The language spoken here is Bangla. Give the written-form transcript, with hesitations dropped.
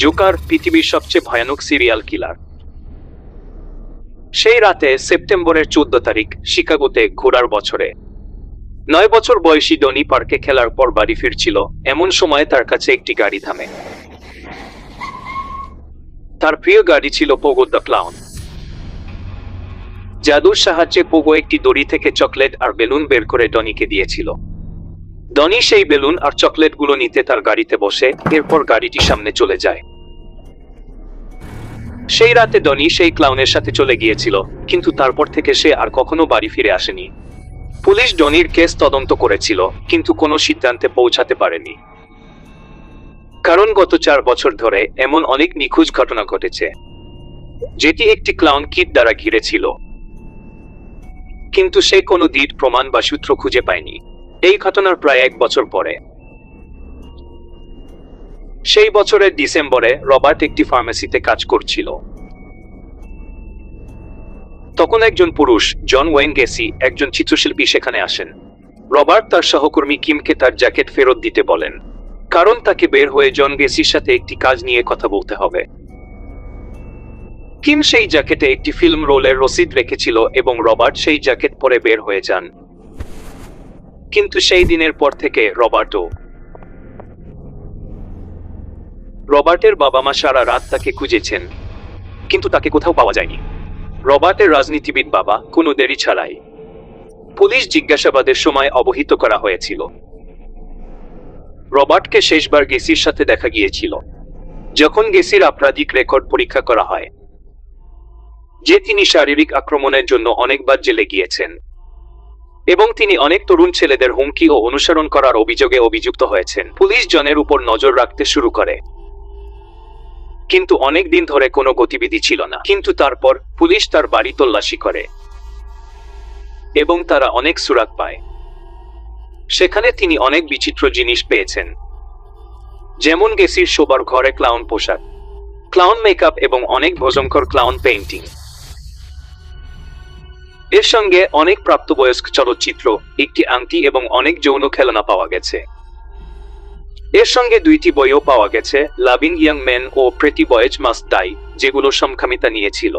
জোকার পৃথিবীর সবচেয়ে ভয়ানক সিরিয়াল কিলার। সেই রাতে সেপ্টেম্বরের 14 তারিখ শিকাগোতে ঘোরার বছরে 9 বছর বয়সী ডনি পার্কে খেলার পর বাড়ি ফিরছিল। এমন সময় তার কাছে একটি গাড়ি থামে। তার প্রিয় গাড়ি ছিল পোগো দ্য ক্লাউন। জাদুর সাহায্যে পোগো একটি দড়ি থেকে চকলেট আর বেলুন বের করে ডনিকে দিয়েছিল। ডনি সেই বেলুন আর চকলেটগুলো নিতে তার গাড়িতে বসে, এরপর গাড়িটি সামনে চলে যায়। সেই রাতে ডনি সেই ক্লাউনের সাথে চলে গিয়েছিল, কিন্তু তারপর থেকে সে আর কখনো বাড়ি ফিরে আসেনি। পুলিশ ডনির কেস তদন্ত করেছিল, কিন্তু কোনো সিদ্ধান্তে পৌঁছাতে পারেনি। কারণ গত 4 বছর ধরে এমন অনেক নিখোঁজ ঘটনা ঘটেছে, যেটি একটি ক্লাউন কিড দ্বারা ঘিরে ছিল, কিন্তু সে কোনো দিট প্রমাণ বা সূত্র খুঁজে পায়নি। এই ঘটনার প্রায় 1 বছর পরে, সেই বছরের ডিসেম্বরে, রবার্ট একটি ফার্মেসিতে কাজ করছিল। তখন একজন পুরুষ, জন ওয়েন গেসি, একজন চিত্রশিল্পী সেখানে আসেন। রবার্ট তার সহকর্মী কিমকে তার জ্যাকেট ফেরত দিতে বলেন, কারণ তাকে বের হয়ে জন গেসির সাথে একটি কাজ নিয়ে কথা বলতে হবে। কিম সেই জ্যাকেটে একটি ফিল্ম রোলের রসিদ রেখেছিল এবং রবার্ট সেই জ্যাকেট পরে বের হয়ে যান। কিন্তু সেই দিনের পর থেকে রবার্টের বাবা মা সারা রাত তাকে খুঁজেছেন, কিন্তু তাকে কোথাও পাওয়া যায়নি। রবার্টের রাজনীতিবিদ বাবা কোনো দেরি ছাড়াই পুলিশ জিজ্ঞাসাবাদের সময় অবহিত করা হয়েছিল। রবার্টকে শেষবার গেসির সাথে দেখা গিয়েছিল যখন গেসির আপনাদিক রেকর্ড পরীক্ষা করা হয়, যে তিনি শারীরিক আক্রমণের জন্য অনেকবার জেলে গিয়েছেন এবং তিনি অনেক তরুণ ছেলেদের হুমকি ও অনুসরণ করার অভিযোগে অভিযুক্ত হয়েছেন। পুলিশ জনের উপর নজর রাখতে শুরু করে, কিন্তু অনেক দিন ধরে কোনো গতিবিধি ছিল না। কিন্তু তারপর পুলিশ তার বাড়ি তল্লাশি করে এবং তারা অনেক সুরাগ পায়। সেখানে তিনি অনেক বিচিত্র জিনিস পেয়েছেন, যেমন গেসির শোবার ঘরে ক্লাউন পোশাক, ক্লাউন মেকআপ এবং অনেক ভয়ঙ্কর ক্লাউন পেইন্টিং। এর সঙ্গে অনেক প্রাপ্তবয়স্ক চলচ্চিত্র, একটি আংটি এবং অনেক যৌন খেলনা পাওয়া গেছে। এর সঙ্গে 2টি বইও পাওয়া গেছে, লাভিং ইয়াং মেন ও প্রেটি বয়েজ মাস্ট ডাই, যেগুলো সমকামিতা নিয়েছিল।